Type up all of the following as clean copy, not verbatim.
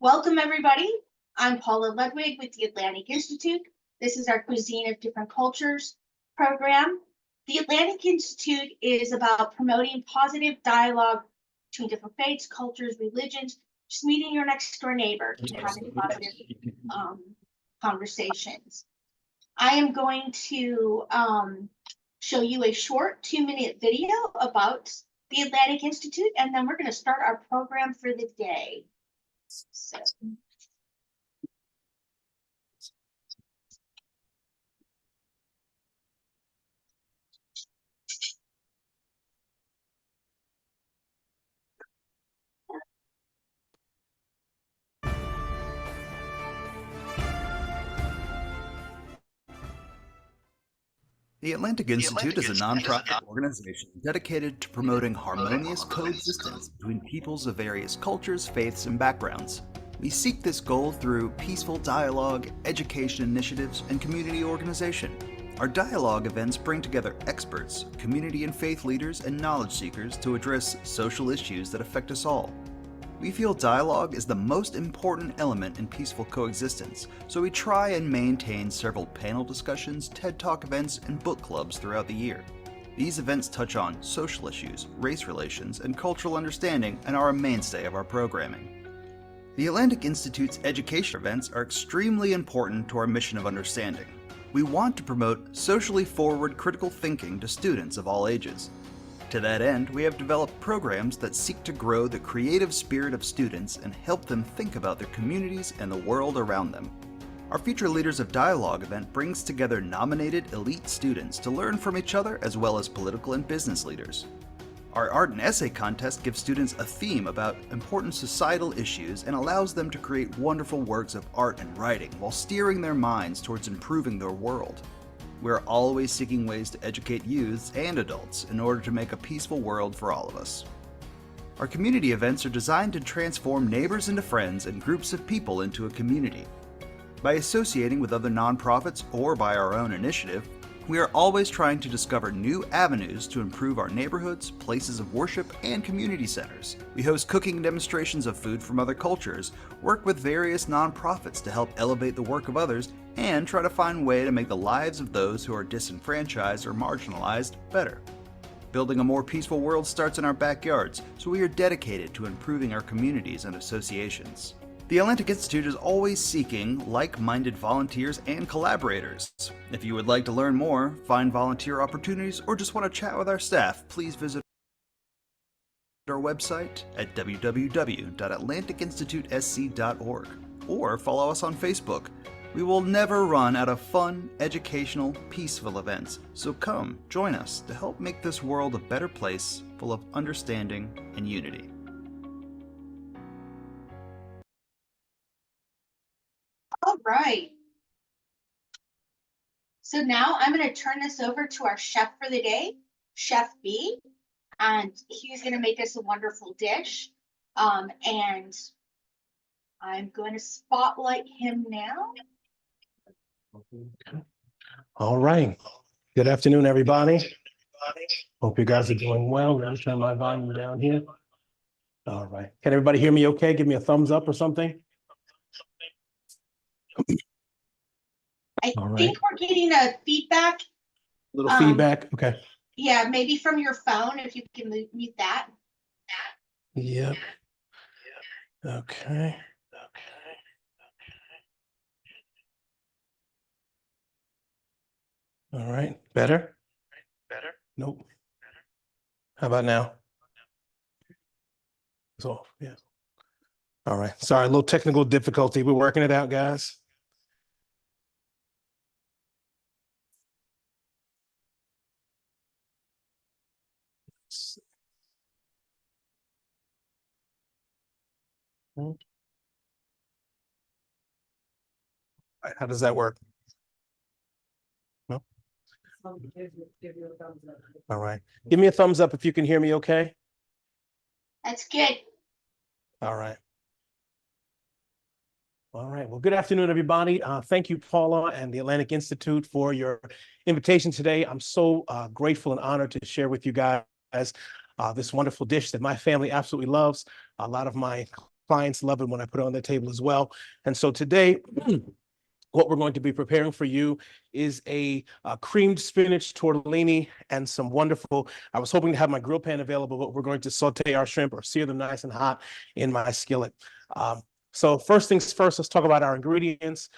Welcome, everybody. I'm Paula Ludwig with the Atlantic Institute. This is our Cuisine of Different Cultures program. The Atlantic Institute is about promoting positive dialogue between different faiths, cultures, religions, just meeting your next door neighbor and having positive conversations. I am going to show you a short 2-minute video about the Atlantic Institute, and then we're going to start our program for the day. So. The Atlantic Institute is a nonprofit organization dedicated to promoting harmonious coexistence between peoples of various cultures, faiths, and backgrounds. We seek this goal through peaceful dialogue, education initiatives, and community organization. Our dialogue events bring together experts, community and faith leaders, and knowledge seekers to address social issues that affect us all. We feel dialogue is the most important element in peaceful coexistence, so we try and maintain several panel discussions, TED Talk events, and book clubs throughout the year. These events touch on social issues, race relations, and cultural understanding and are a mainstay of our programming. The Atlantic Institute's education events are extremely important to our mission of understanding. We want to promote socially forward critical thinking to students of all ages. To that end, we have developed programs that seek to grow the creative spirit of students and help them think about their communities and the world around them. Our Future Leaders of Dialogue event brings together nominated elite students to learn from each other as well as political and business leaders. Our art and essay contest gives students a theme about important societal issues and allows them to create wonderful works of art and writing while steering their minds towards improving their world. We're always seeking ways to educate youths and adults in order to make a peaceful world for all of us. Our community events are designed to transform neighbors into friends and groups of people into a community. By associating with other nonprofits or by our own initiative, we are always trying to discover new avenues to improve our neighborhoods, places of worship, and community centers. We host cooking demonstrations of food from other cultures, work with various nonprofits to help elevate the work of others, and try to find a way to make the lives of those who are disenfranchised or marginalized better. Building a more peaceful world starts in our backyards, so we are dedicated to improving our communities and associations. The Atlantic Institute is always seeking like-minded volunteers and collaborators. If you would like to learn more, find volunteer opportunities, or just want to chat with our staff, please visit our website at www.atlanticinstitutesc.org or follow us on Facebook. We will never run out of fun, educational, peaceful events, so come join us to help make this world a better place full of understanding and unity. All right. So now I'm going to turn this over to our chef for the day, Chef B, and he's going to make us a wonderful dish. And I'm going to spotlight him now. All right. Good afternoon, everybody. Hope you guys are doing well. Let me turn my volume down here. All right. Can everybody hear me okay? Give me a thumbs up or something. I think we're getting a feedback. A little feedback. Okay. Yeah, maybe from your phone, if you can mute that. Yep. Okay. All right. Better? Nope. How about now? It's off. Yeah. All right. Sorry, a little technical difficulty. We're working it out, guys. How does that work? No? All right. Give me a thumbs up if you can hear me okay. That's good. All right. All right. Well, good afternoon, everybody. Thank you, Paula and the Atlantic Institute for your invitation today. I'm so grateful and honored to share with you guys this wonderful dish that my family absolutely loves. A lot of my clients love it when I put it on their table as well. And so today, what we're going to be preparing for you is a creamed spinach tortellini and some wonderful, I was hoping to have my grill pan available, but we're going to saute our shrimp or sear them nice and hot in my skillet. So first things first, let's talk about our ingredients.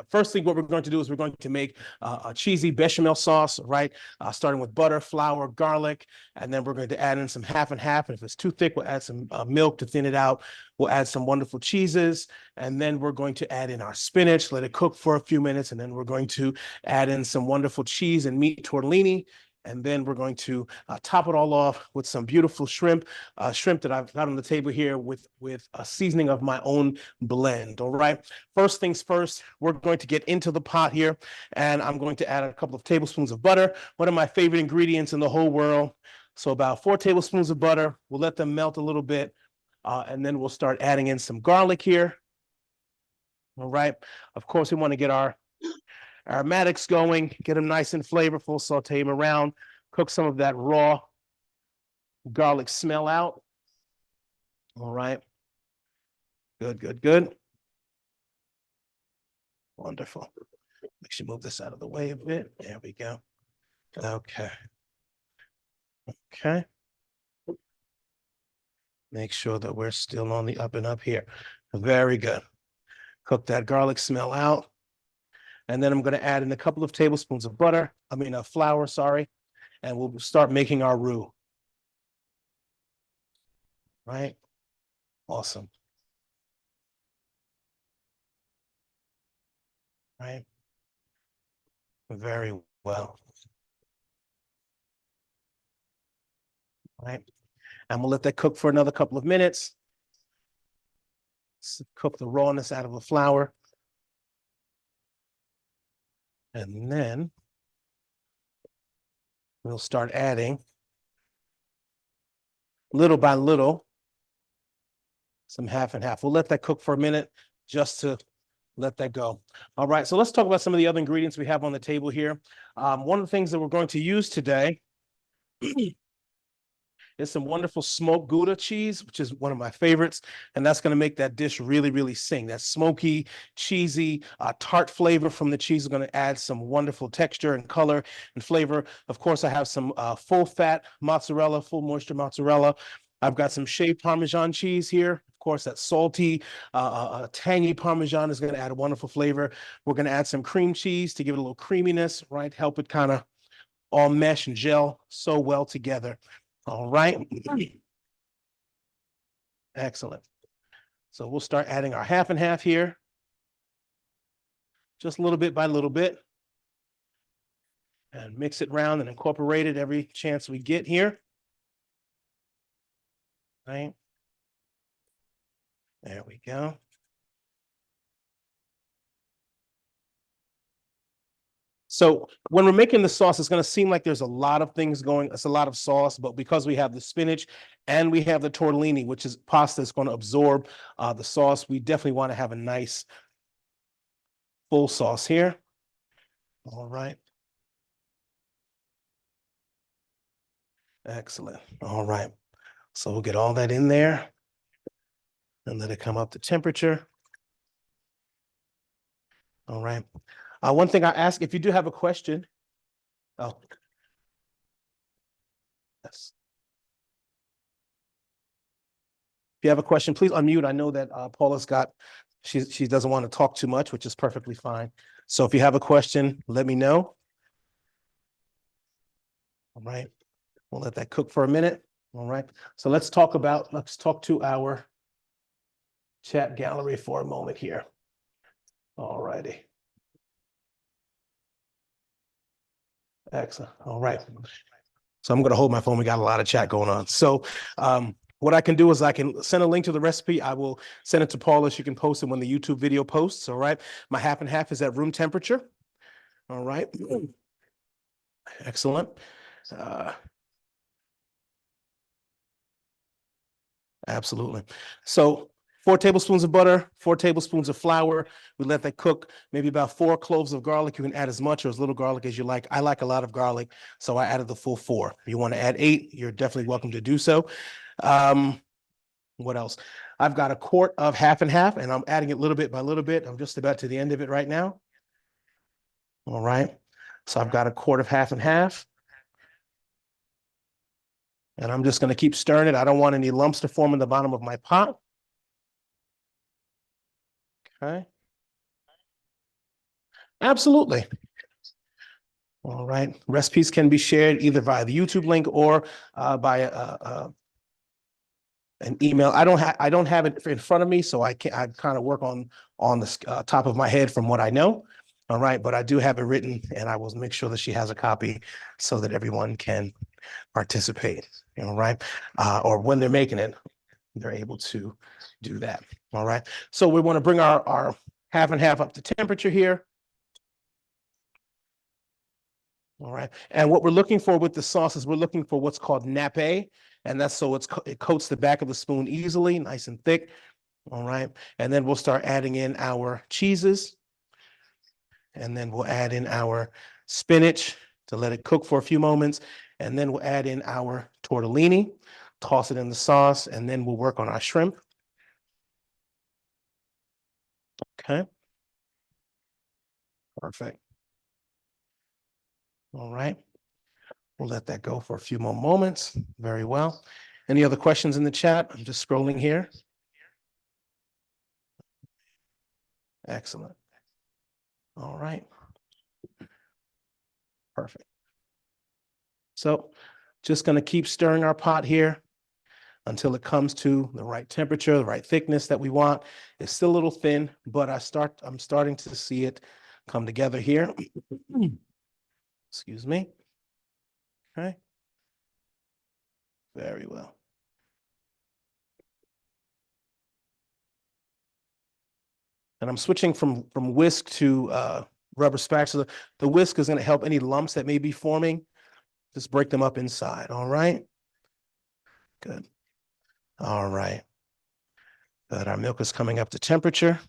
Firstly, what we're going to do is we're going to make a cheesy bechamel sauce, right? Starting with butter, flour, garlic, and then we're going to add in some half and half. And if it's too thick, we'll add some milk to thin it out. We'll add some wonderful cheeses, and then we're going to add in our spinach, let it cook for a few minutes, and then we're going to add in some wonderful cheese and meat tortellini. And then we're going to top it all off with some beautiful shrimp that I've got on the table here with a seasoning of my own blend. All right. First things first, we're going to get into the pot here, and I'm going to add a couple of tablespoons of butter, one of my favorite ingredients in the whole world. So about 4 tablespoons of butter. We'll let them melt a little bit, and then we'll start adding in some garlic here. All right. Of course, we want to get our aromatics going, get them nice and flavorful, saute them around, cook some of that raw garlic smell out. All right. Good, good, good. Wonderful. Make sure you move this out of the way a bit. There we go. Okay. Okay. Make sure that we're still on the up and up here. Very good. Cook that garlic smell out. And then I'm going to add in a couple of tablespoons of flour, sorry, and we'll start making our roux. Right? Awesome. Right? Very well. Right? And we'll let that cook for another couple of minutes. Cook the rawness out of the flour. And then we'll start adding little by little some half and half. We'll let that cook for a minute just to let that go. All right, so let's talk about some of the other ingredients we have on the table here. One of the things that we're going to use today is some wonderful smoked Gouda cheese, which is one of my favorites. And that's going to make that dish really, really sing. That smoky, cheesy, tart flavor from the cheese is going to add some wonderful texture and color and flavor. Of course, I have some full fat mozzarella, full moisture mozzarella. I've got some shaved Parmesan cheese here. Of course, that salty, tangy Parmesan is going to add a wonderful flavor. We're going to add some cream cheese to give it a little creaminess, right? Help it kind of all mesh and gel so well together. All right. Excellent. So we'll start adding our half and half here. Just a little bit by little bit. And mix it around and incorporate it every chance we get here. Right. There we go. So when we're making the sauce, it's going to seem like there's a lot of things going. It's a lot of sauce, but because we have the spinach and we have the tortellini, which is pasta that's going to absorb the sauce, we definitely want to have a nice full sauce here. All right. Excellent. All right. So we'll get all that in there and let it come up to temperature. All right. One thing I ask, if you do have a question, yes. If you have a question, please unmute. I know that Paula's she doesn't want to talk too much, which is perfectly fine. So if you have a question, let me know. All right. We'll let that cook for a minute. All right. So let's talk to our chat gallery for a moment here. All righty. Excellent. All right. So I'm going to hold my phone. We got a lot of chat going on. So what I can do is I can send a link to the recipe. I will send it to Paula. She can post it when the YouTube video posts. All right. My half and half is at room temperature. All right. Excellent. Absolutely. So 4 tablespoons of butter, 4 tablespoons of flour. We let that cook, maybe about 4 cloves of garlic. You can add as much or as little garlic as you like. I like a lot of garlic, so I added the full 4. If you want to add 8, you're definitely welcome to do so. What else? I've got a quart of half and half, and I'm adding it little bit by little bit. I'm just about to the end of it right now. All right. So I've got a quart of half and half. And I'm just going to keep stirring it. I don't want any lumps to form in the bottom of my pot. Okay. Absolutely. All right. Recipes can be shared either via the YouTube link or by an email. I don't have it in front of me, so I kind of work on the top of my head from what I know. All right, but I do have it written, and I will make sure that she has a copy so that everyone can participate. All right, or when they're making it, they're able to do that. All right, so we want to bring our half and half up to temperature here. All right. And what we're looking for with the sauce is we're looking for what's called nappe. And that's so it coats the back of the spoon easily, nice and thick. All right. And then we'll start adding in our cheeses. And then we'll add in our spinach to let it cook for a few moments. And then we'll add in our tortellini, toss it in the sauce, and then we'll work on our shrimp. Okay. Perfect. All right. We'll let that go for a few more moments. Very well. Any other questions in the chat? I'm just scrolling here. Excellent. All right. Perfect. So just going to keep stirring our pot here until it comes to the right temperature, the right thickness that we want. It's still a little thin, but I'm starting to see it come together here. Excuse me. Okay. Very well. And I'm switching from whisk to rubber spatula. The whisk is going to help any lumps that may be forming. Just break them up inside. All right. Good. All right. Good. Our milk is coming up to temperature.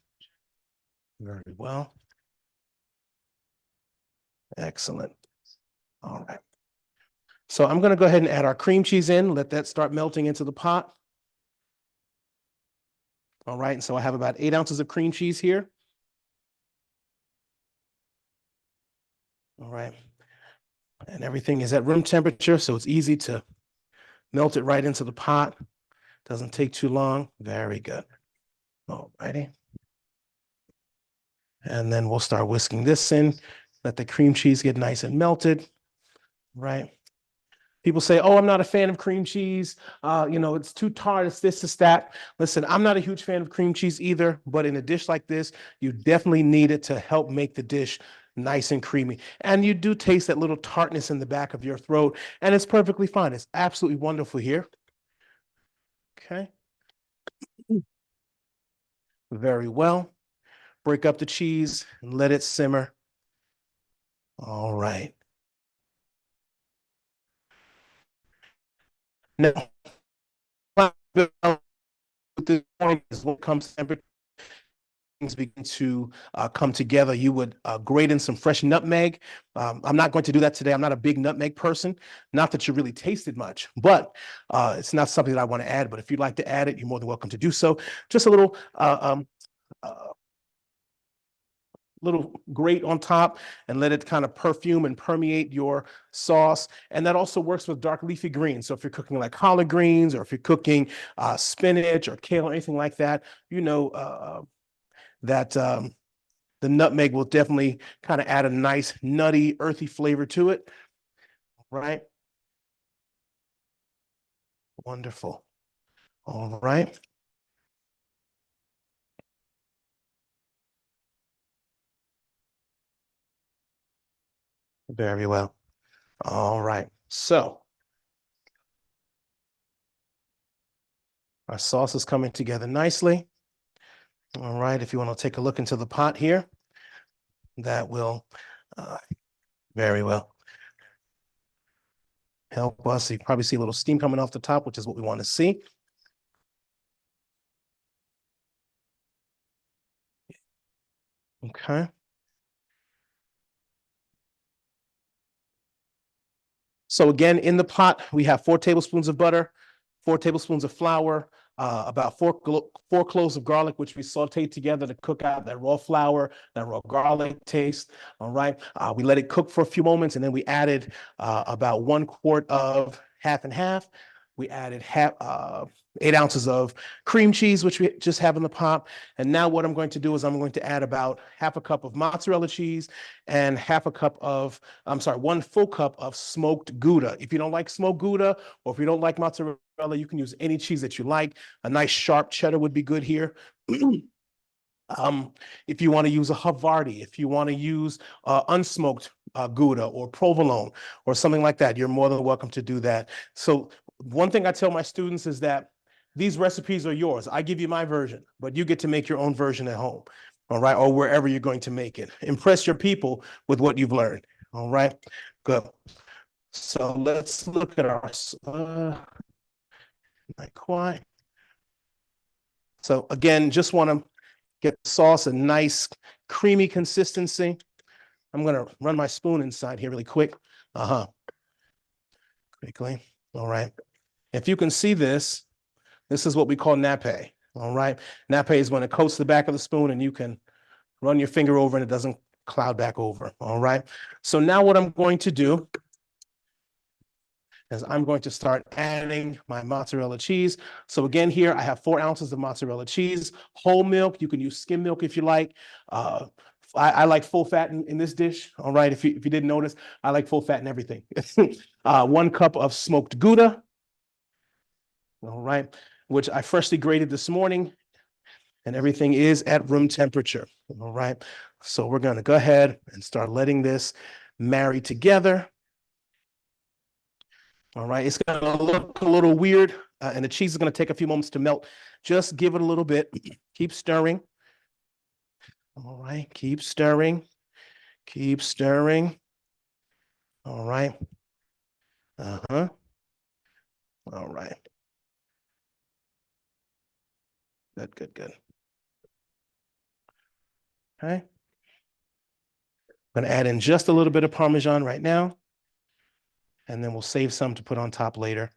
Very well. Excellent. All right. So I'm going to go ahead and add our cream cheese in, let that start melting into the pot. All right. And so I have about 8 ounces of cream cheese here. All right. And everything is at room temperature, so it's easy to melt it right into the pot. Doesn't take too long. Very good. All righty. And then we'll start whisking this in. Let the cream cheese get nice and melted. Right. People say, oh, I'm not a fan of cream cheese. It's too tart. It's this, it's that. Listen, I'm not a huge fan of cream cheese either, but in a dish like this, you definitely need it to help make the dish nice and creamy. And you do taste that little tartness in the back of your throat, and it's perfectly fine. It's absolutely wonderful here. Okay. Very well. Break up the cheese and let it simmer. All right. Now, this point is when it comes to temperature, things begin to come together. You would grate in some fresh nutmeg. I'm not going to do that today. I'm not a big nutmeg person. Not that you really tasted much, but it's not something that I want to add. But if you'd like to add it, you're more than welcome to do so. Just a little grate on top and let it kind of perfume and permeate your sauce. And that also works with dark leafy greens. So if you're cooking like collard greens, or if you're cooking spinach or kale or anything like that, that the nutmeg will definitely kind of add a nice nutty, earthy flavor to it. Right? Wonderful. All right. Very well. All right. So our sauce is coming together nicely. All right. If you want to take a look into the pot here, that will very well help us. You probably see a little steam coming off the top, which is what we want to see. Okay. So again, in the pot, we have 4 tablespoons of butter, 4 tablespoons of flour, about four cloves of garlic, which we sauteed together to cook out that raw flour, that raw garlic taste. All right. We let it cook for a few moments, and then we added about 1 quart of half and half. We added 8 ounces of cream cheese, which we just have in the pot. And now what I'm going to do is I'm going to add about half a cup of mozzarella cheese and 1 full cup of smoked Gouda. If you don't like smoked Gouda, or if you don't like mozzarella, you can use any cheese that you like. A nice sharp cheddar would be good here. If you want to use a Havarti, if you want to use unsmoked Gouda or provolone or something like that, you're more than welcome to do that. So one thing I tell my students is that these recipes are yours. I give you my version, but you get to make your own version at home, all right, or wherever you're going to make it. Impress your people with what you've learned, all right? Good. So let's look at our, not quite. So again, just want to get the sauce a nice creamy consistency. I'm going to run my spoon inside here really quick. Quickly. All right. If you can see this, this is what we call nappe. All right. Nappe is when it coats the back of the spoon and you can run your finger over and it doesn't cloud back over. All right. So now what I'm going to do is I'm going to start adding my mozzarella cheese. So again, here I have 4 ounces of mozzarella cheese, whole milk. You can use skim milk if you like. I like full fat in this dish. All right. If you didn't notice, I like full fat in everything. 1 cup of smoked Gouda. All right. Which I freshly grated this morning, and everything is at room temperature. All right. So we're going to go ahead and start letting this marry together. All right. It's going to look a little weird, and the cheese is going to take a few moments to melt. Just give it a little bit. Keep stirring. All right. Keep stirring. Keep stirring. All right. All right. Good, good, good. Okay. I'm going to add in just a little bit of Parmesan right now, and then we'll save some to put on top later.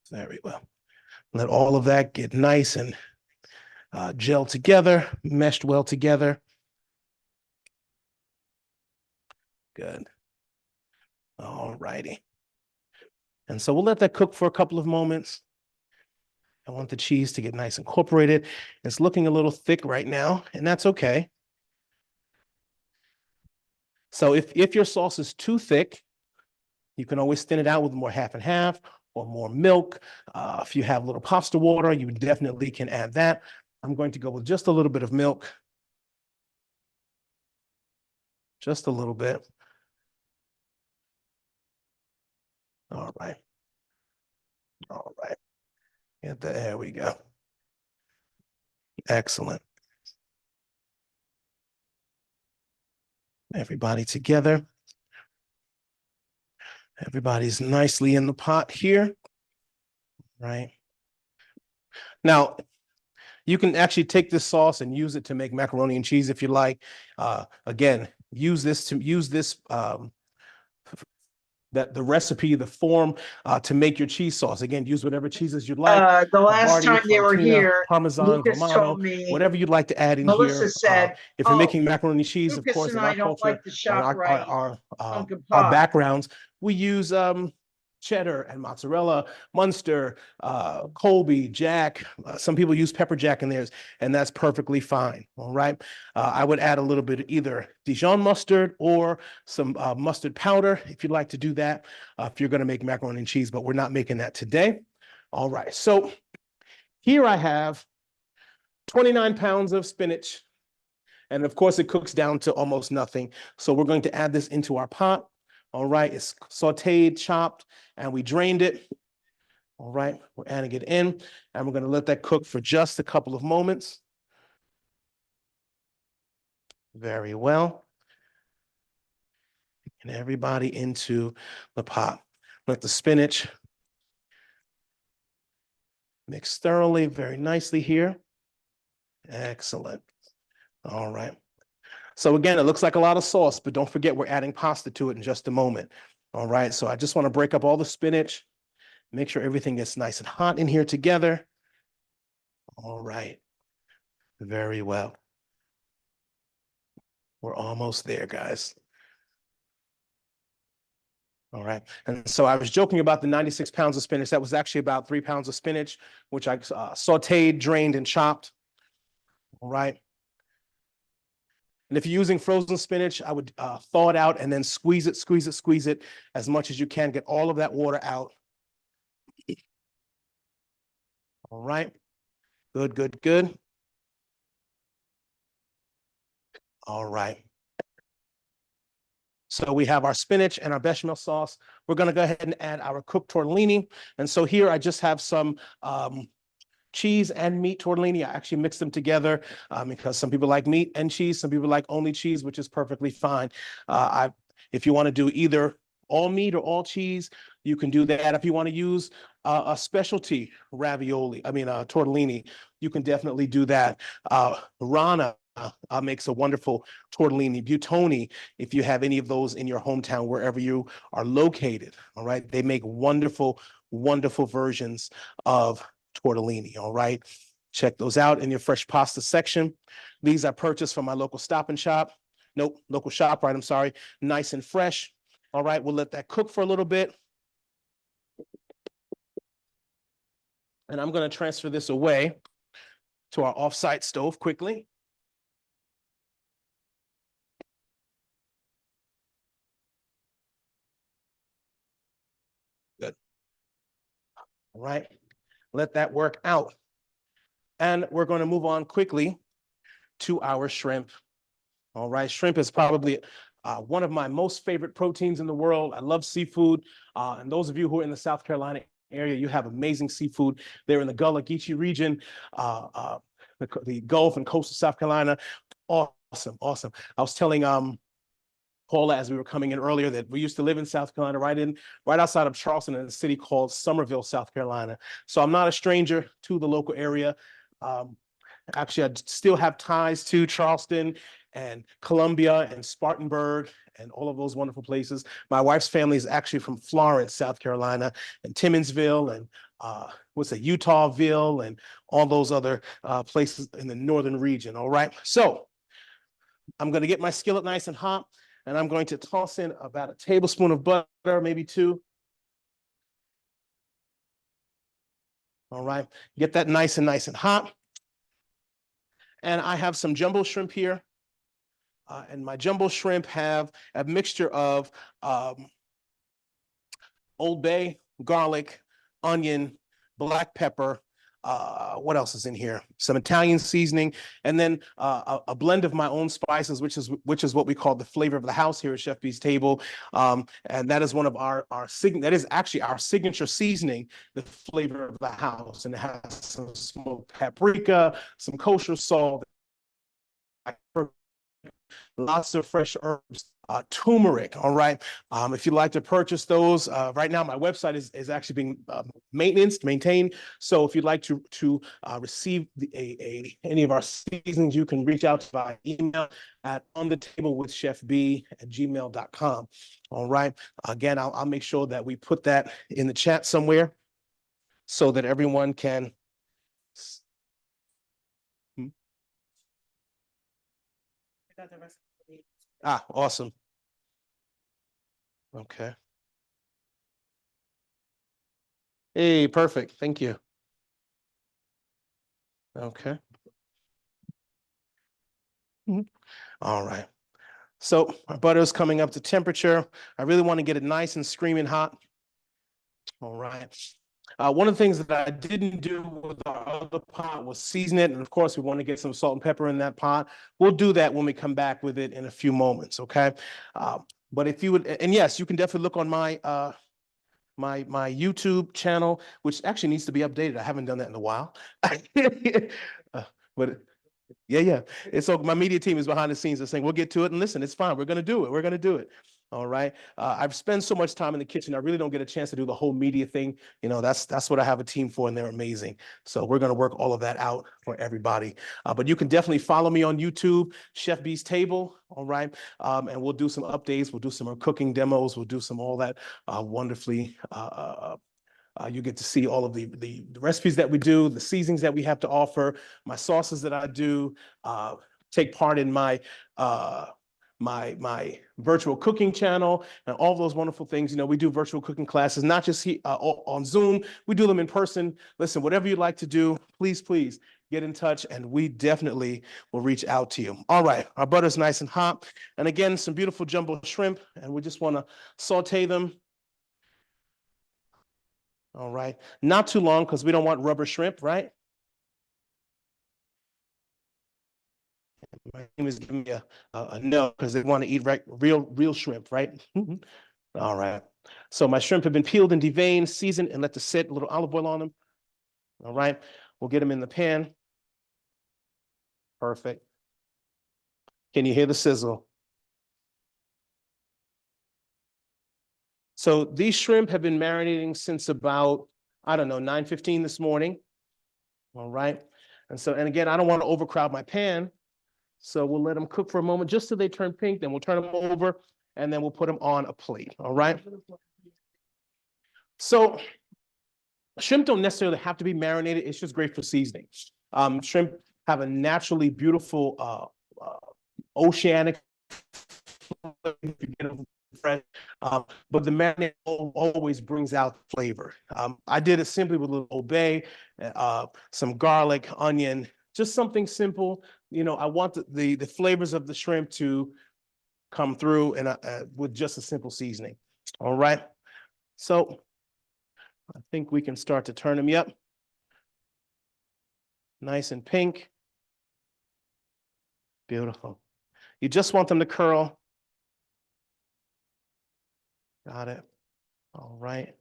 There we go. Let all of that get nice and gel together, meshed well together. Good. All righty. And so we'll let that cook for a couple of moments. I want the cheese to get nice and incorporated. It's looking a little thick right now, and that's okay. So if your sauce is too thick, you can always thin it out with more half and half or more milk. If you have a little pasta water, you definitely can add that. I'm going to go with just a little bit of milk. Just a little bit. All right. All right. There we go. Excellent. Everybody together. Everybody's nicely in the pot here. Right. Now, you can actually take this sauce and use it to make macaroni and cheese if you like. Again, use this the recipe, the form to make your cheese sauce. Again, use whatever cheeses you'd like. The last Havarti, time they were Fontina, here, Parmesan, Lucas Romano, told me, whatever you'd like to add in Melissa here. said, If you're "Oh, making macaroni and cheese, of Lucas course, and in I our don't culture, like the ShopRite pumpkin our pie." backgrounds, we use cheddar and mozzarella, Munster, Colby, Jack. Some people use pepper jack in theirs, and that's perfectly fine. All right. I would add a little bit of either Dijon mustard or some mustard powder if you'd like to do that, if you're going to make macaroni and cheese, but we're not making that today. All right. So here I have 29 pounds of spinach. And of course, it cooks down to almost nothing. So we're going to add this into our pot. All right, it's sauteed, chopped, and we drained it. All right, we're adding it in, and we're going to let that cook for just a couple of moments. Very well. And everybody into the pot. Let the spinach mix thoroughly, very nicely here. Excellent. All right. So again, it looks like a lot of sauce, but don't forget we're adding pasta to it in just a moment. All right, so I just want to break up all the spinach Make sure everything gets nice and hot in here together. All right. Very well. We're almost there, guys. All right. And so I was joking about the 96 pounds of spinach. That was actually about 3 pounds of spinach, which I sauteed, drained, and chopped. All right. And if you're using frozen spinach, I would thaw it out and then squeeze it as much as you can. Get all of that water out. All right. Good, good, good. All right. So we have our spinach and our bechamel sauce. We're going to go ahead and add our cooked tortellini. And so here I just have some cheese and meat tortellini. I actually mix them together because some people like meat and cheese. Some people like only cheese, which is perfectly fine. If you want to do either all meat or all cheese, you can do that. If you want to use a specialty tortellini, you can definitely do that. Rana makes a wonderful tortellini. Buitoni, if you have any of those in your hometown, wherever you are located, all right? They make wonderful, wonderful versions of tortellini, all right? Check those out in your fresh pasta section. These I purchased from my local Stop and Shop. Nope, local ShopRite, I'm sorry. Nice and fresh. All right, we'll let that cook for a little bit. And I'm going to transfer this away to our off-site stove quickly. Good. All right, let that work out. And we're going to move on quickly to our shrimp. All right, shrimp is probably one of my most favorite proteins in the world. I love seafood. And those of you who are in the South Carolina area, you have amazing seafood there in the Gullah Geechee region, the Gulf and coastal South Carolina. Awesome, awesome. I was telling Paula as we were coming in earlier that we used to live in South Carolina, right outside of Charleston, in a city called Summerville, South Carolina. So I'm not a stranger to the local area. Actually, I still have ties to Charleston and Columbia and Spartanburg and all of those wonderful places. My wife's family is actually from Florence, South Carolina, and Timminsville and Utahville and all those other places in the northern region. All right. So I'm going to get my skillet nice and hot, and I'm going to toss in about a tablespoon of butter, maybe 2. All right. Get that nice and hot. And I have some jumbo shrimp here. And my jumbo shrimp have a mixture of Old Bay, garlic, onion, black pepper. What else is in here? Some Italian seasoning, and then a blend of my own spices, which is what we call the flavor of the house here at Chef B's table. And that is one of that is actually our signature seasoning, the flavor of the house, and it has some smoked paprika, some kosher salt, lots of fresh herbs, turmeric. All right. If you'd like to purchase those, right now my website is actually being maintained. So if you'd like to receive any of our seasonings, you can reach out by email at onthetablewithchefb@gmail.com. All right. Again, I'll make sure that we put that in the chat somewhere so that everyone can. Awesome. Okay. Hey, perfect. Thank you. Okay. All right. So our butter is coming up to temperature. I really want to get it nice and screaming hot. All right. One of the things that I didn't do with our other pot was season it. And of course, we want to get some salt and pepper in that pot. We'll do that when we come back with it in a few moments. Okay. But if you would, and yes, you can definitely look on my my YouTube channel, which actually needs to be updated. I haven't done that in a while. But yeah. It's so my media team is behind the scenes. They're saying, we'll get to it, and listen, it's fine. We're going to do it. We're going to do it. All right. I've spent so much time in the kitchen. I really don't get a chance to do the whole media thing. You know, that's what I have a team for, and they're amazing. So we're going to work all of that out for everybody. But you can definitely follow me on YouTube, Chef B's Table. All right. And we'll do some updates. We'll do some cooking demos. We'll do some all that wonderfully You get to see all of the recipes that we do, the seasonings that we have to offer, my sauces that I do, take part in my my virtual cooking channel and all those wonderful things. You know, we do virtual cooking classes, not just on Zoom, we do them in person. Listen, whatever you'd like to do, please get in touch and we definitely will reach out to you. All right, our butter's nice and hot. And again, some beautiful jumbo shrimp, and we just want to saute them. All right, not too long because we don't want rubber shrimp, right? My team is giving me a no because they want to eat real shrimp, right? All right. So my shrimp have been peeled and deveined, seasoned, and let to sit. A little olive oil on them. All right. We'll get them in the pan. Perfect. Can you hear the sizzle? So these shrimp have been marinating since about, I don't know, 9:15 this morning. All right. And again, I don't want to overcrowd my pan. So we'll let them cook for a moment just so they turn pink. Then we'll turn them over and then we'll put them on a plate. All right. So shrimp don't necessarily have to be marinated. It's just great for seasoning. Shrimp have a naturally beautiful oceanic fresh, but the marinade always brings out flavor. I did it simply with a little Old Bay, some garlic, onion, just something simple. You know, I want the flavors of the shrimp to come through and with just a simple seasoning. All right. So I think we can start to turn them. Yep. Nice and pink. Beautiful. You just want them to curl. Got it. All right.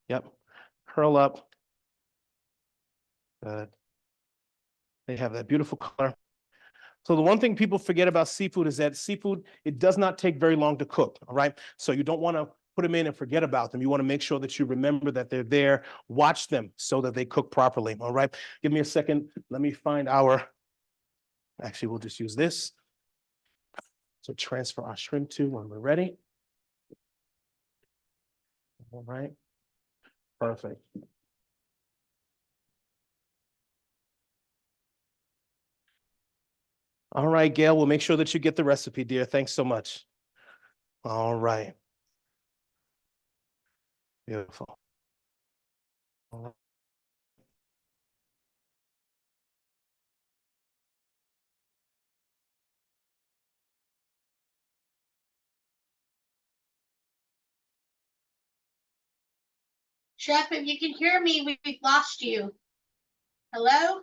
Yep. Curl up. Good. They have that beautiful color. So the one thing people forget about seafood is that seafood, it does not take very long to cook. All right. So you don't want to put them in and forget about them. You want to make sure that you remember that they're there. Watch them so that they cook properly. All right. Give me a second. Let me find actually, we'll just use this. So transfer our shrimp to when we're ready. All right. Perfect. All right, Gail, we'll make sure that you get the recipe, dear. Thanks so much. All right. Beautiful. All right. Chef, if you can hear me, we've lost you. Hello?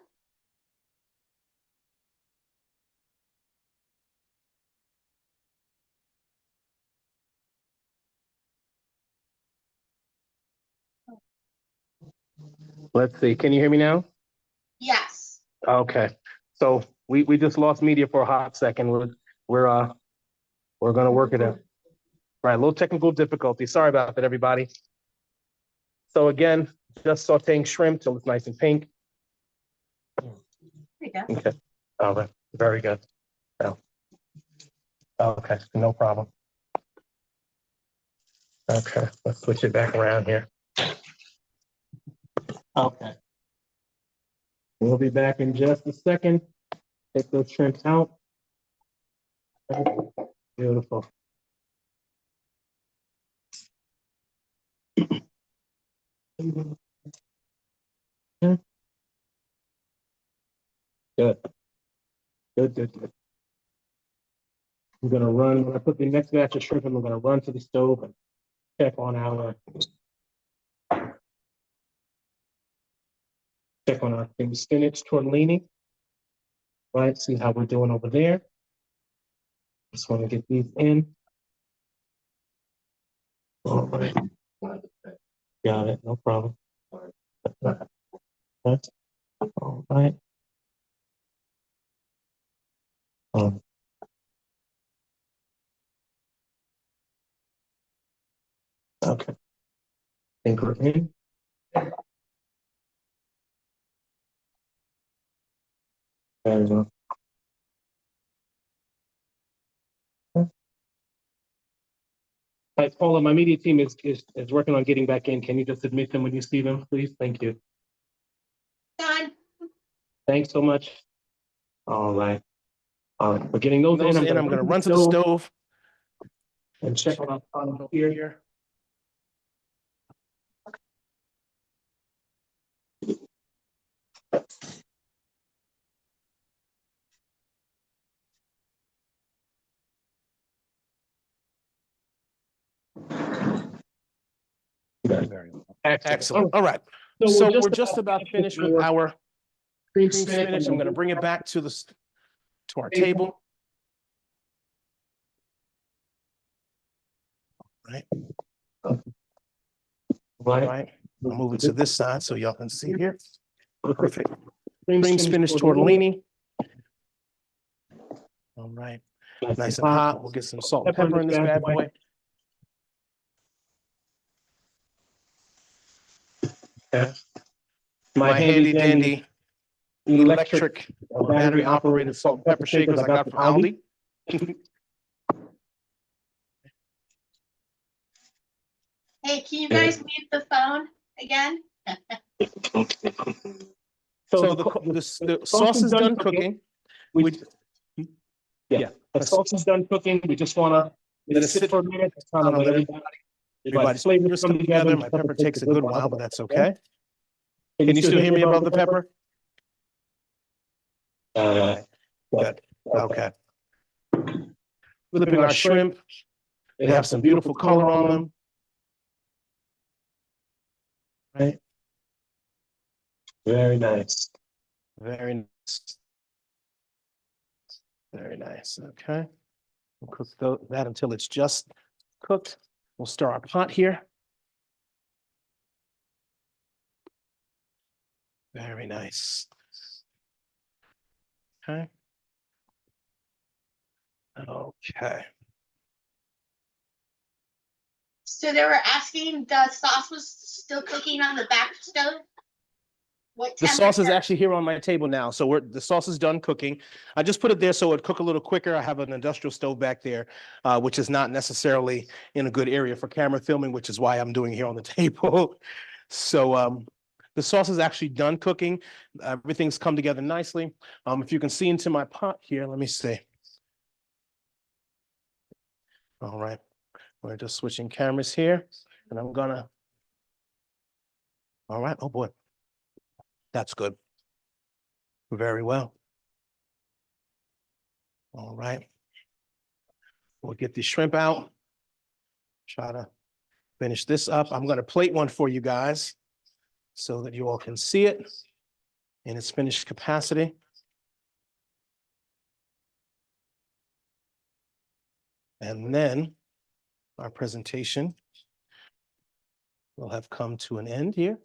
Let's see. Can you hear me now? Yes. Okay. So we just lost media for a hot second. We're gonna work it out. Right, a little technical difficulty. Sorry about that, everybody. So again, just sauteing shrimp till it's nice and pink. There you go. Okay. All right. Very good. Oh. Okay, no problem. Okay, let's switch it back around here. Okay. We'll be back in just a second. Take those shrimps out. Beautiful. Good. Good, good, good. I'm gonna run, when I put the next batch of shrimp in, I'm gonna run to the stove and check on our spinach tortellini. Right, see how we're doing over there. Just want to get these in. All right. Got it, no problem. That's all right. Okay. Think we're in. There we go. Paula, my media team is working on getting back in. Can you just admit them when you see them, please? Thank you. Done. Thanks so much. All right. All right, we're getting those in. I'm gonna run to the stove and check on here. Excellent. All right. So we're just about finished with our cream spinach. I'm gonna bring it back to our table. Right. Right. I'll move it to this side so y'all can see here. Perfect. Cream spinach tortellini. All right. Nice and hot. We'll get some salt and pepper in this bad boy. Okay. My handy dandy electric battery operated salt and pepper shakers I got from Aldi. Hey, can you guys mute the phone again? So the sauce is done cooking. The sauce is done cooking. We just want to let it sit for a minute. Kind of let everybody's flavors come together. My pepper takes a good while, but that's okay. Can you still hear me above the pepper? Good. Okay. Flipping our shrimp. They have some beautiful color on them. Right. Very nice. Very nice. Very nice. Okay. We'll cook that until it's just cooked. We'll stir our pot here. Very nice. Okay. Okay. So they were asking, the sauce was still cooking on the back stove? What The sauce is actually here on my table now. So the sauce is done cooking. I just put it there so it would cook a little quicker. I have an industrial stove back there, which is not necessarily in a good area for camera filming, which is why I'm doing it here on the table. So the sauce is actually done cooking. Everything's come together nicely. If you can see into my pot here, let me see. All right. We're just switching cameras here, and I'm gonna. All right. Oh boy. That's good. Very well. All right. We'll get the shrimp out. Try to finish this up. I'm going to plate one for you guys so that you all can see it in its finished capacity. And then our presentation will have come to an end here.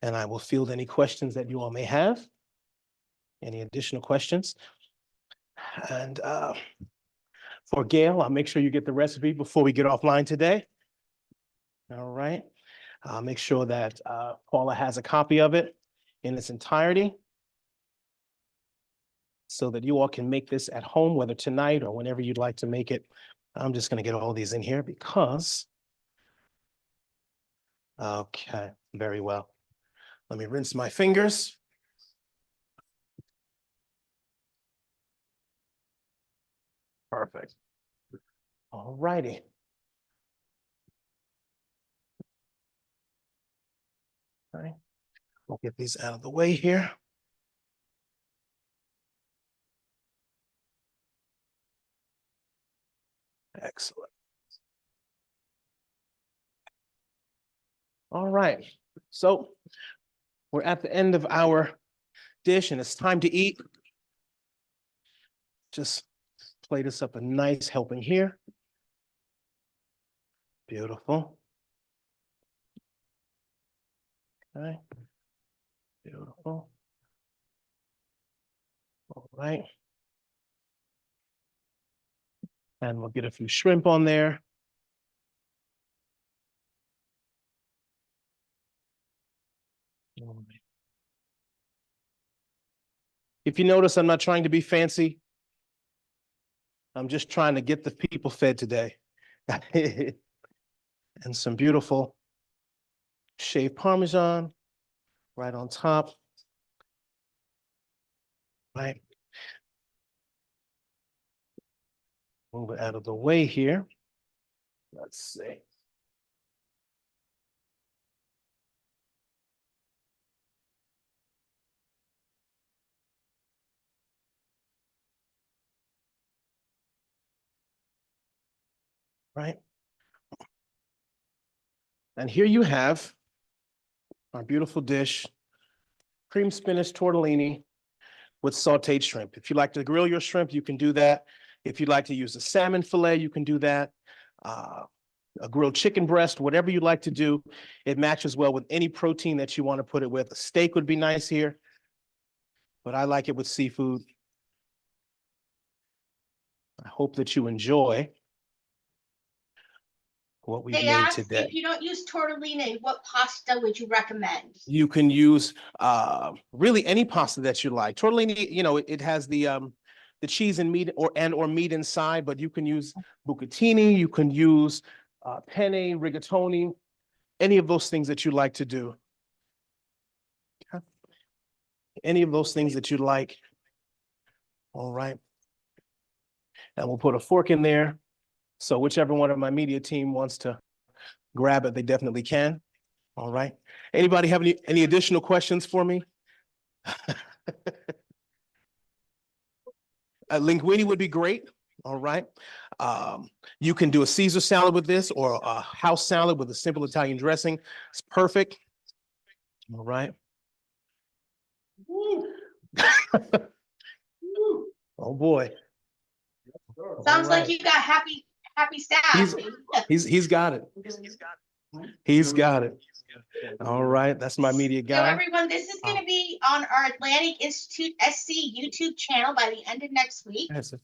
And I will field any questions that you all may have. Any additional questions? And for Gail, I'll make sure you get the recipe before we get offline today. All right. I'll make sure that Paula has a copy of it in its entirety so that you all can make this at home, whether tonight or whenever you'd like to make it. I'm just going to get all these in here because. Okay, very well. Let me rinse my fingers. Perfect. All righty. All right. We'll get these out of the way here. Excellent. All right. So we're at the end of our dish and it's time to eat. Just plate us up a nice helping here. Beautiful. Okay. Beautiful. All right. And we'll get a few shrimp on there. All right. If you notice, I'm not trying to be fancy. I'm just trying to get the people fed today. And some beautiful shaved Parmesan right on top. Right. Move it out of the way here. Let's see. Right. And here you have our beautiful dish, cream spinach tortellini with sauteed shrimp. If you like to grill your shrimp, you can do that. If you'd like to use a salmon fillet, you can do that. A grilled chicken breast, whatever you like to do, it matches well with any protein that you want to put it with. A steak would be nice here, but I like it with seafood. I hope that you enjoy what we've They made asked today. if you don't use tortellini, what pasta would you recommend? You can use really any pasta that you like. Tortellini, you know, it has the cheese and meat or meat inside, but you can use bucatini, you can use penne, rigatoni, any of those things that you like to do. Okay. Any of those things that you like. All right. And we'll put a fork in there. So whichever one of my media team wants to grab it, they definitely can. All right. Anybody have any additional questions for me? A linguine would be great. All right. You can do a Caesar salad with this or a house salad with a simple Italian dressing. It's perfect. All right. Oh boy. Sounds like you got happy staff. He's got it. He's got it. All right. That's my media So guy. everyone, this is going to be on our Atlantic Institute SC YouTube channel by the end of next week. So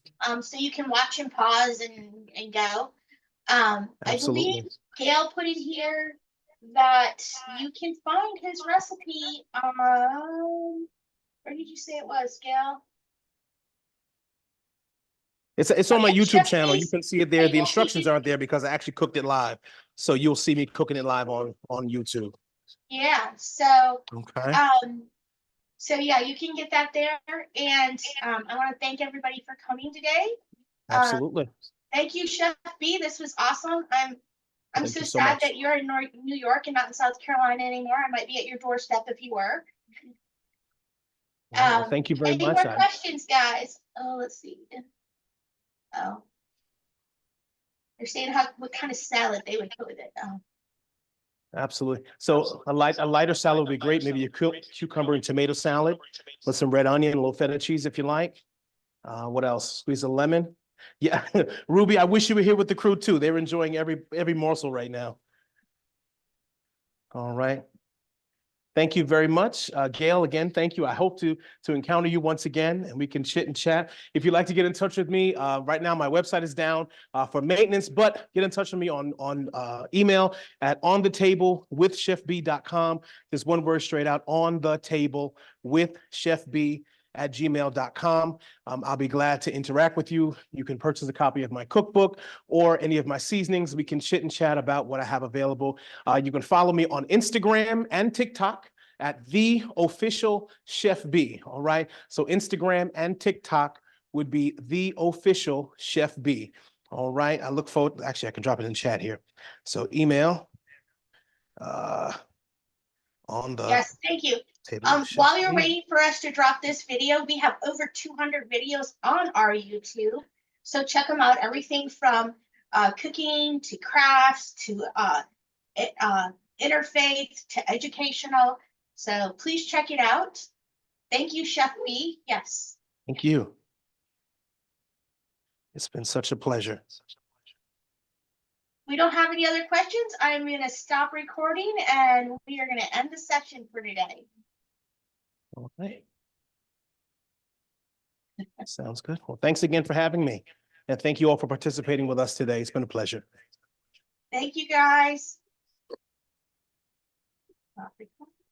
you can watch and pause and go. I Absolutely. believe Gail put in here that you can find his recipe on, where did you say it was, Gail? It's on my Yeah, YouTube Chef channel. You B's- can see it there. Hey, The you'll instructions see- aren't there because I actually cooked it live. So you'll see me cooking it live on YouTube. Yeah, so Okay. so yeah, you can get that there. And I want to thank everybody for coming today. Absolutely. Thank you, Chef B. This was awesome. I'm Thank so you so sad much. that you're in New York and not in South Carolina anymore. I might be at your doorstep if you were. Well, thank you very Any much. more questions, guys? Oh, let's see. Oh, they're saying what kind of salad they would put with it. Oh. Absolutely. So a lighter salad would be great. Maybe a cucumber and tomato salad with some red onion, a little feta cheese if you like. What else? Squeeze a lemon. Yeah, Ruby, I wish you were here with the crew too. They're enjoying every morsel right now. All right. Thank you very much. Gail, again, thank you. I hope to encounter you once again and we can chit and chat. If you'd like to get in touch with me, right now my website is down for maintenance, but get in touch with me on email at onthetable.withchefb.com. Just one word straight out, onthetable.withchefb@gmail.com. I'll be glad to interact with you. You can purchase a copy of my cookbook or any of my seasonings. We can chit and chat about what I have available. You can follow me on Instagram and TikTok at The Official Chef B. All right. So Instagram and TikTok would be The Official Chef B. All right. I look forward. Actually, I can drop it in chat here. So email on the. Yes, thank you. While you're waiting for us to drop this video, we have over 200 videos on our YouTube. So check them out. Everything from cooking to crafts to interfaith to educational. So please check it out. Thank you, Chef B. Yes. Thank you. It's been such a pleasure. We don't have any other questions. I'm going to stop recording and we are going to end the session for today. All right. Sounds good. Well, thanks again for having me. And thank you all for participating with us today. It's been a pleasure. Thank you, guys. Stop recording.